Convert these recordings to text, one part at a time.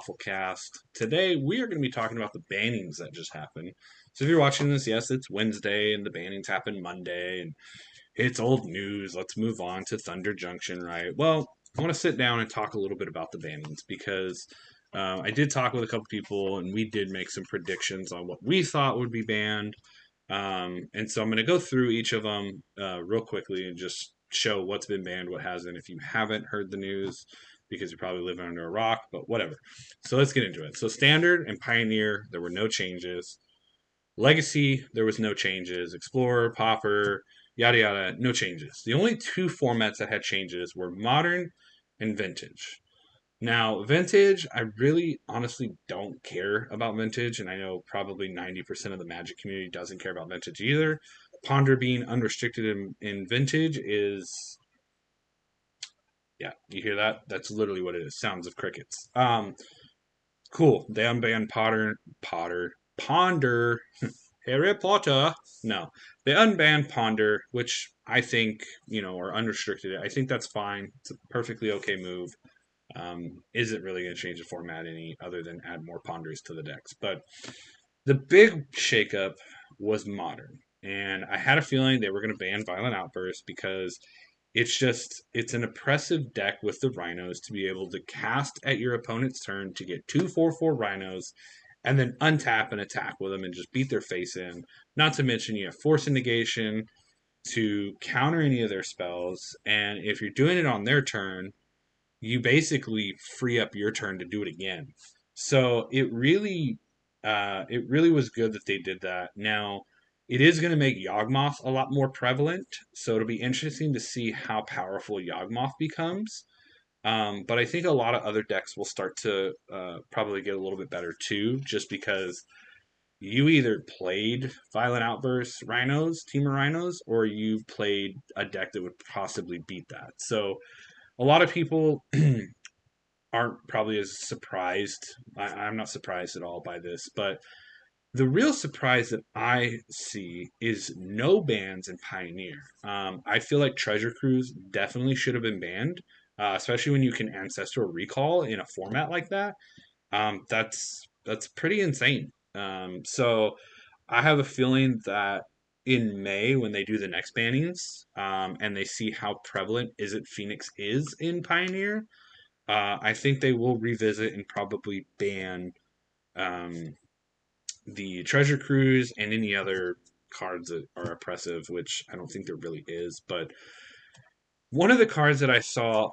Wafflecast. Today we are going to be talking about the bannings that just happened. So if you're watching this, yes, it's Wednesday and the bannings happened Monday and it's old news. Let's move on to Thunder Junction, right? Well, I want to sit down and talk a little bit about the bannings because I did talk with a couple people and we did make some predictions on what we thought would be banned. And so I'm going to go through each of them real quickly and just show what's been banned, what hasn't. If you haven't heard the news, because you're probably living under a rock, but whatever. So let's get into it. So Standard and Pioneer, there were no changes. Legacy, there was no changes. Explorer, Popper, yada yada, no changes. The only two formats that had changes were Modern and Vintage. Now, Vintage, I really honestly don't care about Vintage, and I know probably 90% of the Magic community doesn't care about Vintage either. Ponder being unrestricted in Vintage is, yeah, you hear that? That's literally what it is. Sounds of crickets. Cool. They unbanned Ponder, Harry Potter. No, they unbanned Ponder, which I think, are unrestricted. I think that's fine. It's a perfectly okay move. Isn't really going to change the format any other than add more Ponders to the decks. But the big shakeup was Modern. And I had a feeling they were going to ban Violent Outburst because it's an oppressive deck with the Rhinos to be able to cast at your opponent's turn to get 2/4/4 Rhinos and then untap and attack with them and just beat their face in. Not to mention you have Force and Negation to counter any of their spells, and if you're doing it on their turn, you basically free up your turn to do it again. So it really was good that they did that. Now, it is going to make Yawgmoth a lot more prevalent, so it'll be interesting to see how powerful Yawgmoth becomes. But I think a lot of other decks will start to probably get a little bit better too, just because you either played Violent Outburst Rhinos, Team of Rhinos, or you played a deck that would possibly beat that. So a lot of people aren't probably as surprised. I'm not surprised at all by this, but the real surprise that I see is no bans in Pioneer. I feel like Treasure Cruise definitely should have been banned, especially when you can Ancestral Recall in a format like that. That's pretty insane. So I have a feeling that in May when they do the next bannings, and they see how prevalent Is It Phoenix is in Pioneer, I think they will revisit and probably ban um, the Treasure Cruise and any other cards that are oppressive, which I don't think there really is. But one of the cards that I saw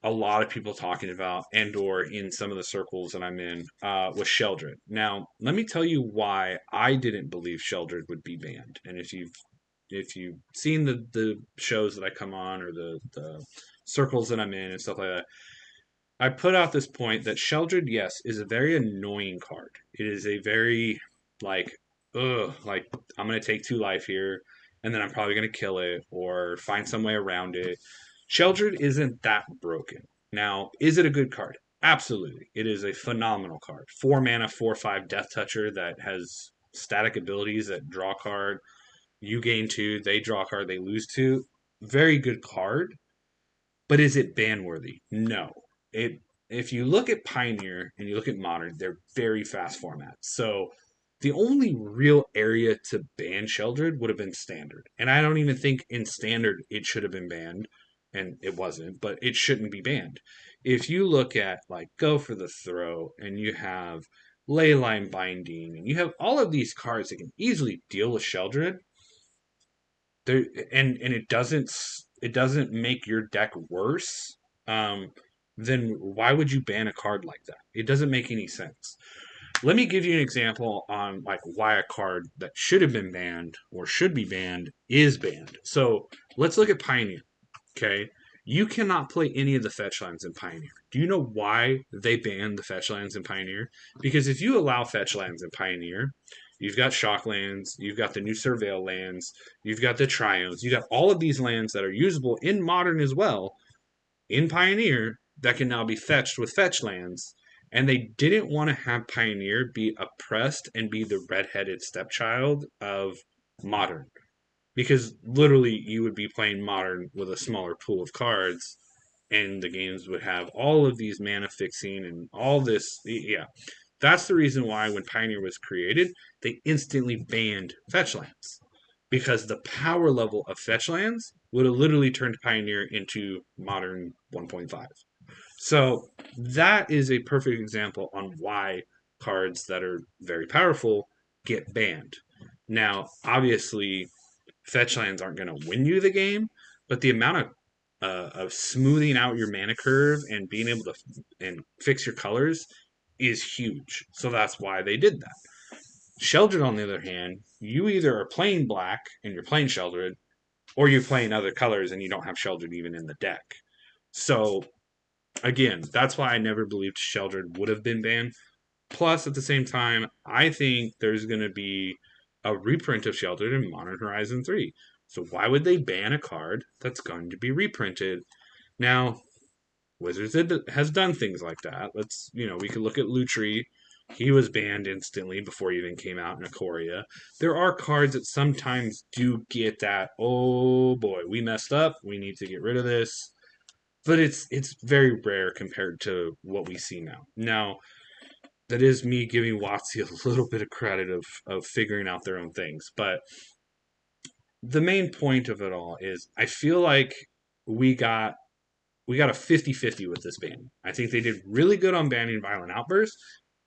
a lot of people talking about and or in some of the circles that I'm in was Sheldred. Now, let me tell you why I didn't believe Sheldred would be banned. And if you've seen the shows that I come on or the circles that I'm in and stuff like that, I put out this point that Sheldred, yes, is a very annoying card. It is a very like, like I'm gonna take 2 life here, and then I'm probably gonna kill it or find some way around it. Sheldred isn't that broken. Now, is it a good card? Absolutely. It is a phenomenal card. 4 mana, 4/5 Death Toucher that has static abilities that draw a card. You gain 2, they draw a card, they lose 2. Very good card. But is it ban worthy? No. It If you look at Pioneer and you look at Modern, they're very fast formats. So the only real area to ban Sheldred would have been Standard. And I don't even think in Standard it should have been banned. And it wasn't, but it shouldn't be banned. If you look at like Go for the Throw and you have Leyline Binding and you have all of these cards that can easily deal with Sheldred, there and it doesn't make your deck worse, um, then why would you ban a card like that? It doesn't make any sense. Let me give you an example on like why a card that should have been banned or should be banned is banned. So let's look at Pioneer. Okay. You cannot play any of the fetch lands in Pioneer. Do you know why they banned the fetch lands in Pioneer? Because if you allow fetch lands in Pioneer, you've got shock lands, you've got the new surveil lands, you've got the triomes, you got all of these lands that are usable in Modern as well in Pioneer that can now be fetched with fetch lands. And they didn't want to have Pioneer be oppressed and be the redheaded stepchild of Modern, because literally you would be playing Modern with a smaller pool of cards and the games would have all of these mana fixing and all this. Yeah, that's the reason why when Pioneer was created, they instantly banned fetch lands because the power level of fetch lands would have literally turned Pioneer into modern 1.5. So that is a perfect example on why cards that are very powerful get banned. Now, obviously, fetch lands aren't going to win you the game, but the amount of smoothing out your mana curve and being able to and fix your colors is huge. So that's why they did that. Sheldred, on the other hand, you either are playing black and you're playing Sheldred, or you're playing other colors and you don't have Sheldred even in the deck. So again, that's why I never believed Sheldred would have been banned. Plus, at the same time, I think there's going to be a reprint of Sheldred in Modern Horizon 3. So why would they ban a card that's going to be reprinted? Now, Wizards has done things like that. We could look at Lutri. He was banned instantly before he even came out in Ikoria. There are cards that sometimes do get that, oh boy, we messed up. We need to get rid of this. But it's very rare compared to what we see now. Now, that is me giving WotC a little bit of credit of figuring out their own things. But the main point of it all is I feel like we got a 50-50 with this ban. I think they did really good on banning Violent Outbursts,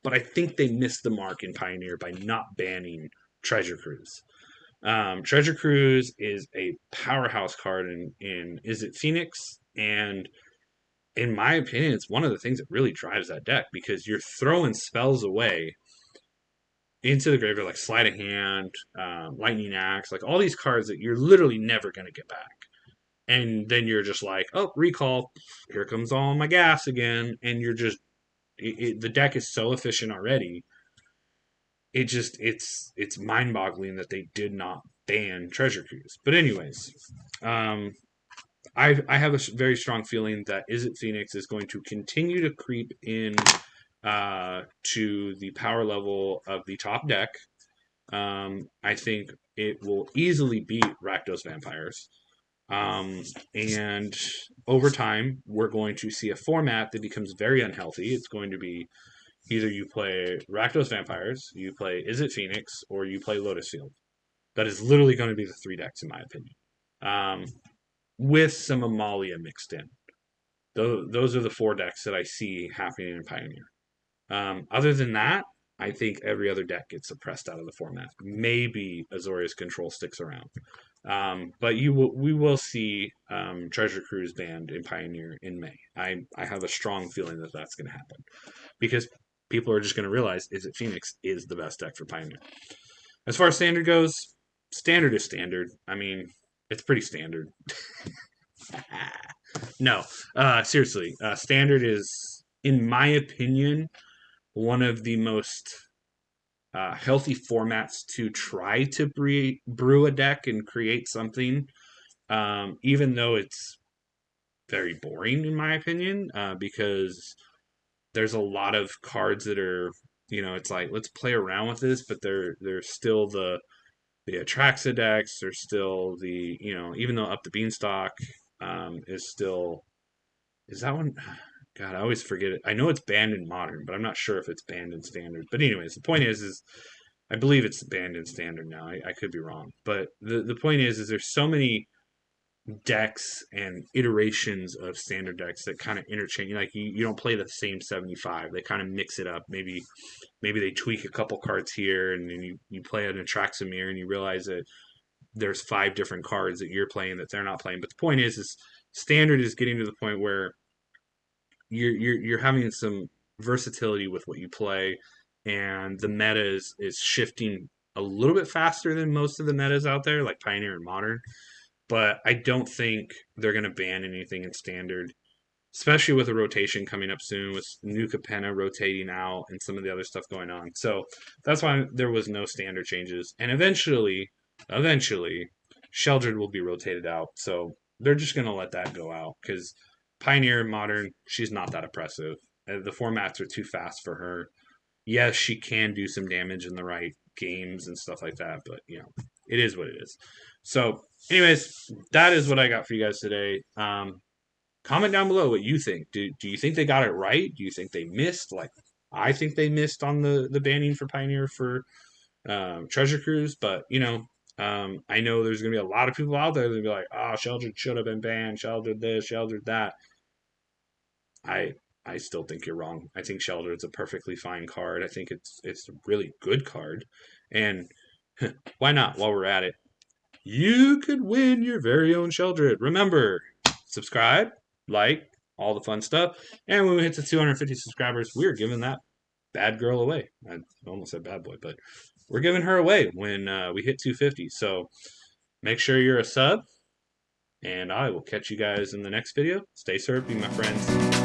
but I think they missed the mark in Pioneer by not banning Treasure Cruise. Treasure Cruise is a powerhouse card in Is It Phoenix? And in my opinion, it's one of the things that really drives that deck because you're throwing spells away into the graveyard like Sleight of Hand, Lightning Axe, like all these cards that you're literally never going to get back. And then you're just like, oh, recall, here comes all my gas again. And you're just, the deck is so efficient already. It's mind boggling that they did not ban Treasure Cruise. But, anyways, um, I have a very strong feeling that Is It Phoenix is going to continue to creep in to the power level of the top deck. I think it will easily beat Rakdos Vampires. And over time, we're going to see a format that becomes very unhealthy. It's going to be either you play Rakdos Vampires, you play Is It Phoenix, or you play Lotus Field. That is literally going to be the three decks, in my opinion, with some Amalia mixed in. Those are the four decks that I see happening in Pioneer. Other than that, I think every other deck gets suppressed out of the format. Maybe Azorius Control sticks around. But we will see Treasure Cruise banned in Pioneer in May. I have a strong feeling that that's going to happen because people are just going to realize Is It Phoenix is the best deck for Pioneer. As far as standard goes, standard is standard. I mean, it's pretty standard. No, seriously, standard is, in my opinion, one of the most healthy formats to try to brew a deck and create something, even though it's very boring in my opinion, because there's a lot of cards that are, it's like let's play around with this, but they're still the Atraxa decks. They're still the even though Up the Beanstalk is still is that one. God, I always forget it. I know it's banned in modern, but I'm not sure if it's banned in standard. But anyways, the point is I believe it's banned in standard now. I could be wrong, but the point is there's so many decks and iterations of standard decks that kind of interchange. Like you don't play the same 75. They kind of mix it up. Maybe they tweak a couple cards here, and then you play an Atraxamir, and you realize that there's 5 different cards that you're playing that they're not playing. But the point is standard is getting to the point where you're having some versatility with what you play, and the meta is shifting a little bit faster than most of the metas out there, like Pioneer and Modern. But I don't think they're going to ban anything in Standard, especially with a rotation coming up soon, with New Capenna rotating out and some of the other stuff going on. So that's why there was no Standard changes. And eventually, Sheldred will be rotated out. So they're just going to let that go out because Pioneer and Modern, she's not that oppressive. The formats are too fast for her. Yes, she can do some damage in the right games and stuff like that, but it is what it is. So, anyways, that is what I got for you guys today. Comment down below what you think. Do you think they got it right? Do you think they missed? Like I think they missed on the banning for Pioneer for Treasure Cruise, but I know there's gonna be a lot of people out there that be like, "Oh, Sheldred should have been banned. Sheldred this, Sheldred that." I I still think you're wrong. I think Sheldred's a perfectly fine card. I think it's a really good card, and why not? While we're at it, you could win your very own Sheldred. Remember, subscribe, like, all the fun stuff, and when we hit the 250 subscribers, we're giving that bad girl away. I almost said bad boy, but we're giving her away when we hit 250. So make sure you're a sub, and I will catch you guys in the next video. Stay syrupy, my friends.